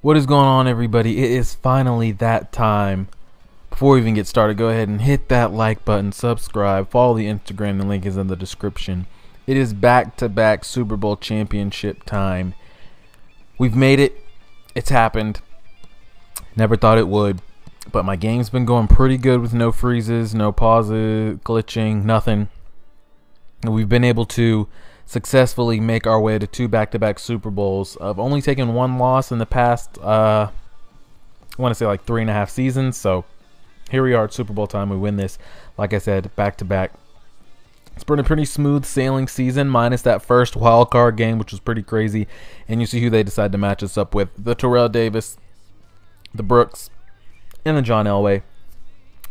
What is going on, everybody? It is finally that time. Before we even get started, go ahead and hit that like button, subscribe, follow the Instagram. The link is in the description. It is back-to-back Super Bowl championship time. We've made it. It's happened. Never thought it would, but my game's been going pretty good with no freezes, no pauses, glitching, nothing. And we've been able to successfully make our way to two back-to-back Super Bowls. I've only taken one loss in the past, I want to say like 3.5 seasons. So here we are at Super Bowl time. We win this, like I said, back-to-back. It's been a pretty smooth sailing season, minus that first wild card game, which was pretty crazy. And you see who they decide to match us up with: the Terrell Davis, the Brooks, and the John Elway.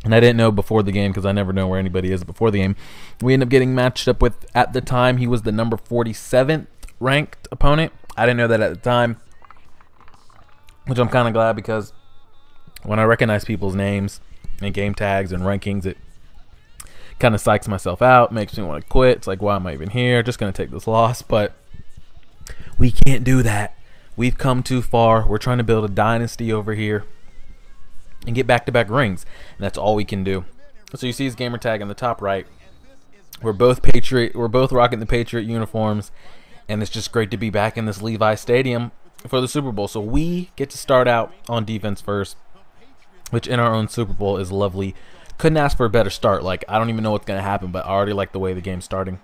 And I didn't know before the game, because I never know where anybody is before the game. We ended up getting matched up with, at the time, he was the number 47th ranked opponent. I didn't know that at the time, which I'm kind of glad, because when I recognize people's names and game tags and rankings, it kind of psychs myself out, makes me want to quit. It's like, why am I even here? Just going to take this loss. But we can't do that. We've come too far. We're trying to build a dynasty over here and get back-to-back rings, and that's all we can do. So you see his gamer tag in the top right. We're both rocking the Patriot uniforms, and it's just great to be back in this Levi Stadium for the Super Bowl. So we get to start out on defense first, which in our own Super Bowl is lovely. Couldn't ask for a better start. Like, I don't even know what's going to happen, but I already like the way the game's starting.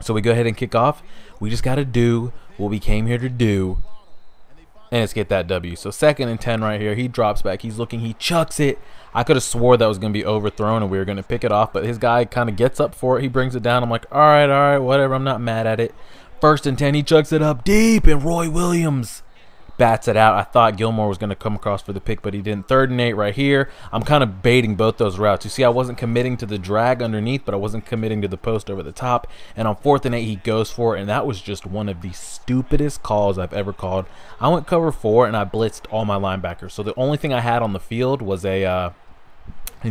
So we go ahead and kick off. We just got to do what we came here to do, and let's get that W. So 2nd and 10 right here. He drops back. He's looking. He chucks it. I could have swore that was going to be overthrown and we were going to pick it off, but his guy kind of gets up for it. He brings it down. I'm like, all right, whatever. I'm not mad at it. 1st and 10. He chucks it up deep, and Roy Williams bats it out. I thought Gilmore was going to come across for the pick, but he didn't. 3rd and 8 right here. I'm kind of baiting both those routes. You see, I wasn't committing to the drag underneath, but I wasn't committing to the post over the top. And on 4th and 8, he goes for it, and that was just one of the stupidest calls I've ever called. I went cover 4, and I blitzed all my linebackers. So the only thing I had on the field was and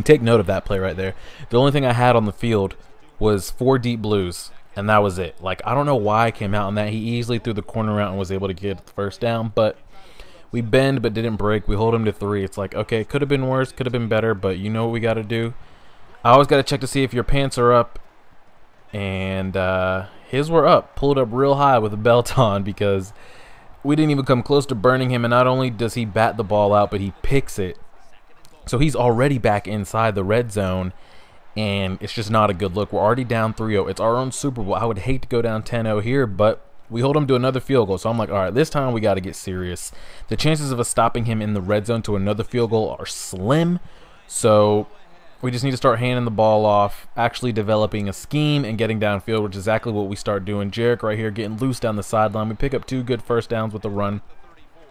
take note of that play right there. The only thing I had on the field was 4 deep blues, and that was it. Like, I don't know why I came out on that. He easily threw the corner out and was able to get the first down, but we bend but didn't break. We hold him to 3. It's like, okay, could have been worse, could have been better, but you know what we got to do. I always got to check to see if your pants are up, and his were up, pulled up real high with a belt on, because we didn't even come close to burning him. And not only does he bat the ball out, but he picks it. So he's already back inside the red zone, and it's just not a good look. We're already down 3-0. It's our own Super Bowl. I would hate to go down 10-0 here, but we hold him to another field goal. So I'm like, all right, this time we got to get serious. The chances of us stopping him in the red zone to another field goal are slim. So we just need to start handing the ball off, actually developing a scheme and getting downfield, which is exactly what we start doing. Jarek right here getting loose down the sideline. We pick up 2 good first downs with the run.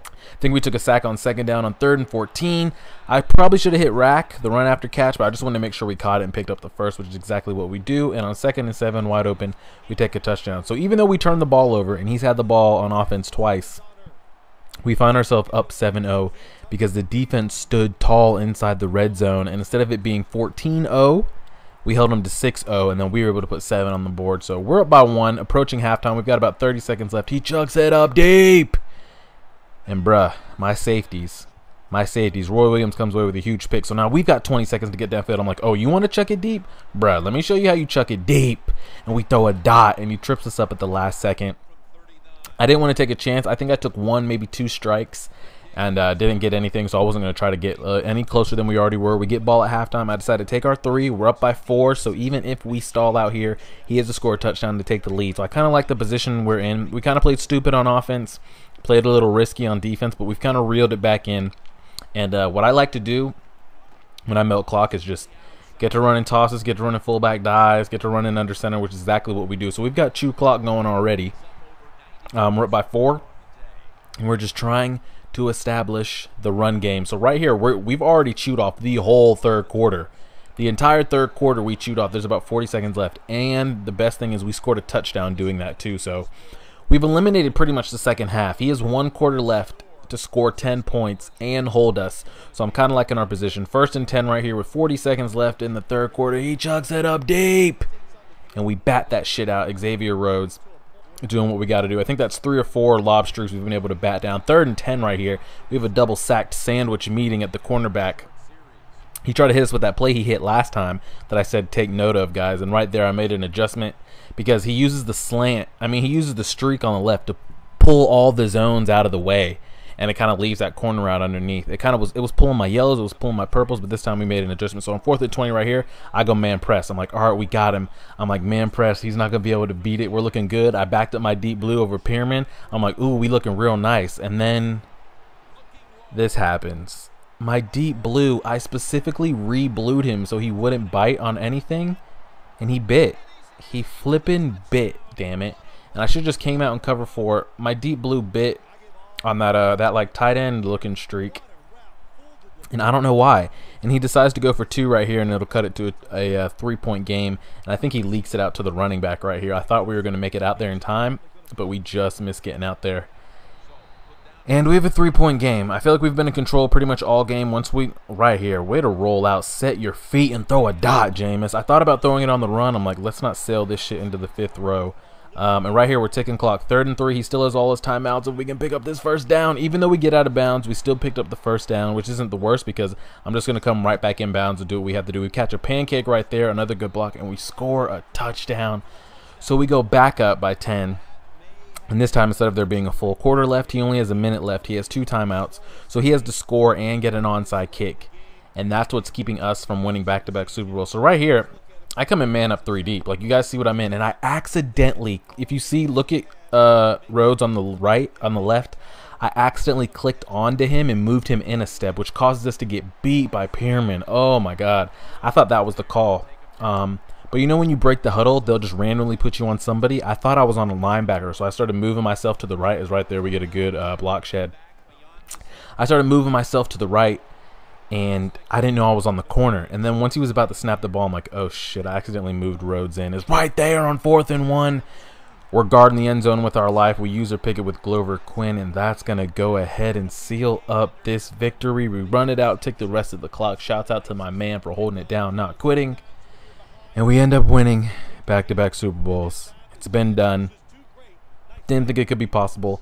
I think we took a sack on 2nd down on 3rd and 14. I probably should have hit rack, the run after catch, but I just wanted to make sure we caught it and picked up the first, which is exactly what we do. And on 2nd and 7, wide open, we take a touchdown. So even though we turned the ball over and he's had the ball on offense twice, we find ourselves up 7-0 because the defense stood tall inside the red zone. And instead of it being 14-0, we held them to 6-0, and then we were able to put 7 on the board. So we're up by 1, approaching halftime. We've got about 30 seconds left. He chucks it up deep. And bruh, my safeties. Roy Williams comes away with a huge pick. So now we've got 20 seconds to get downfield. I'm like, oh, you want to chuck it deep? Bruh, let me show you how you chuck it deep. And we throw a dot, and he trips us up at the last second. I didn't want to take a chance. I think I took 1, maybe 2 strikes, and didn't get anything. So I wasn't going to try to get any closer than we already were. We get ball at halftime. I decided to take our 3. We're up by 4. So even if we stall out here, he has to score a touchdown to take the lead. So I kind of like the position we're in. We kind of played stupid on offense. Played a little risky on defense, but we've kind of reeled it back in. And what I like to do when I melt clock is just get to running tosses, get to running fullback dives, get to running under center, which is exactly what we do. So we've got chew clock going already. We're up by 4, and we're just trying to establish the run game. So right here, we've already chewed off the whole 3rd quarter. The entire 3rd quarter we chewed off. There's about 40 seconds left. And the best thing is we scored a touchdown doing that too. So we've eliminated pretty much the 2nd half. He has 1 quarter left to score 10 points and hold us. So I'm kind of liking our position. 1st and 10 right here with 40 seconds left in the 3rd quarter. He chucks it up deep, and we bat that shit out. Xavier Rhodes doing what we got to do. I think that's 3 or 4 lob streaks we've been able to bat down. 3rd and 10 right here. We have a double sacked sandwich meeting at the cornerback. He tried to hit us with that play he hit last time that I said take note of, guys. And right there I made an adjustment because he uses the slant. I mean, he uses the streak on the left to pull all the zones out of the way. And it kind of leaves that corner out underneath. It was pulling my yellows, it was pulling my purples, but this time we made an adjustment. So on 4th and 20 right here, I go man press. I'm like, all right, we got him. I'm like, man press. He's not going to be able to beat it. We're looking good. I backed up my deep blue over Pearman. I'm like, ooh, we looking real nice. And then this happens. My deep blue, I specifically re-blued him so he wouldn't bite on anything, and he bit. He flippin' bit, damn it. And I should have just came out and cover 4. My deep blue bit on that like tight end looking streak, and I don't know why. And he decides to go for 2 right here, and it'll cut it to a 3-point game. And I think he leaks it out to the running back right here. I thought we were going to make it out there in time, but we just missed getting out there. And we have a 3-point game. I feel like we've been in control pretty much all game. Once we right here, way to roll out, set your feet, and throw a dot, Jameis. I thought about throwing it on the run. I'm like, let's not sail this shit into the 5th row. And right here, we're ticking clock. 3rd and 3. He still has all his timeouts. If we can pick up this 1st down, even though we get out of bounds, we still picked up the 1st down, which isn't the worst because I'm just going to come right back in bounds and do what we have to do. We catch a pancake right there, another good block, and we score a touchdown. So we go back up by 10. And this time, instead of there being a full quarter left, he only has a minute left. He has 2 timeouts. So he has to score and get an onside kick. And that's what's keeping us from winning back-to-back Super Bowls. So right here, I come in man up 3 deep. Like, you guys see what I'm in. And I accidentally, if you see, look at Rhodes on the right, on the left. I accidentally clicked onto him and moved him in a step, which causes us to get beat by Pearman. Oh, my God. I thought that was the call. But you know when you break the huddle, they'll just randomly put you on somebody? I thought I was on a linebacker, so I started moving myself to the right. Is right there. We get a good block shed. I started moving myself to the right, and I didn't know I was on the corner. And then once he was about to snap the ball, I'm like, oh, shit, I accidentally moved Rhodes in. It's right there on 4th and 1. We're guarding the end zone with our life. We use our picket with Glover Quinn, and that's going to go ahead and seal up this victory. We run it out, take the rest of the clock. Shouts out to my man for holding it down, not quitting. And we end up winning back-to-back Super Bowls. It's been done. Didn't think it could be possible.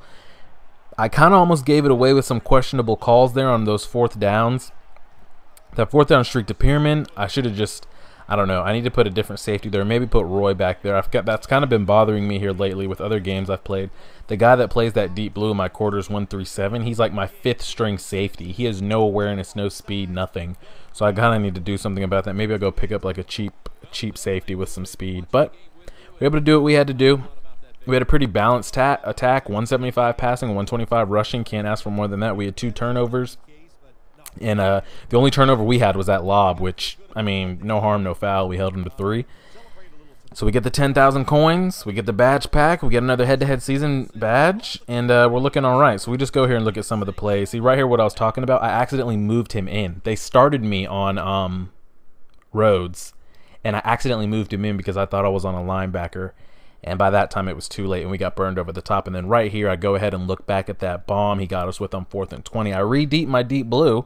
I kind of almost gave it away with some questionable calls there on those 4th downs. That 4th down streak to Pearman, I should have just, I don't know. I need to put a different safety there. Maybe put Roy back there. That's kind of been bothering me here lately with other games I've played. The guy that plays that deep blue in my quarters 1-3-7, he's like my 5th string safety. He has no awareness, no speed, nothing. So I kind of need to do something about that. Maybe I'll go pick up like a cheap safety with some speed. But we were able to do what we had to do. We had a pretty balanced attack, 175 passing, 125 rushing. Can't ask for more than that. We had 2 turnovers. And the only turnover we had was that lob, which, I mean, no harm, no foul. We held him to 3. So we get the 10,000 coins. We get the badge pack. We get another head-to-head season badge. And we're looking all right. So we just go here and look at some of the plays. See, right here what I was talking about, I accidentally moved him in. They started me on Rhodes, and I accidentally moved him in because I thought I was on a linebacker. And by that time, it was too late, and we got burned over the top. And then right here, I go ahead and look back at that bomb he got us with on 4th and 20. I re-deep my deep blue,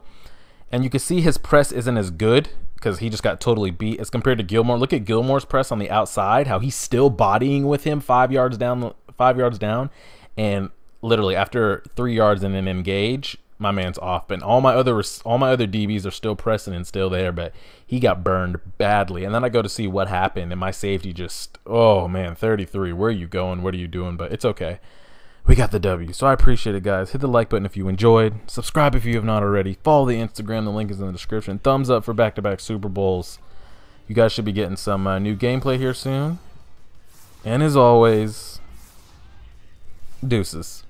and you can see his press isn't as good because he just got totally beat as compared to Gilmore. Look at Gilmore's press on the outside, how he's still bodying with him 5 yards down, and literally after 3 yards in an engage, my man's off. And all my other DBs are still pressing and still there, but he got burned badly. And then I go to see what happened, and my safety just, oh man, 33. Where are you going? What are you doing? But it's okay. We got the W. So I appreciate it, guys. Hit the like button if you enjoyed. Subscribe if you have not already. Follow the Instagram. The link is in the description. Thumbs up for back-to-back Super Bowls. You guys should be getting some new gameplay here soon. And as always, deuces.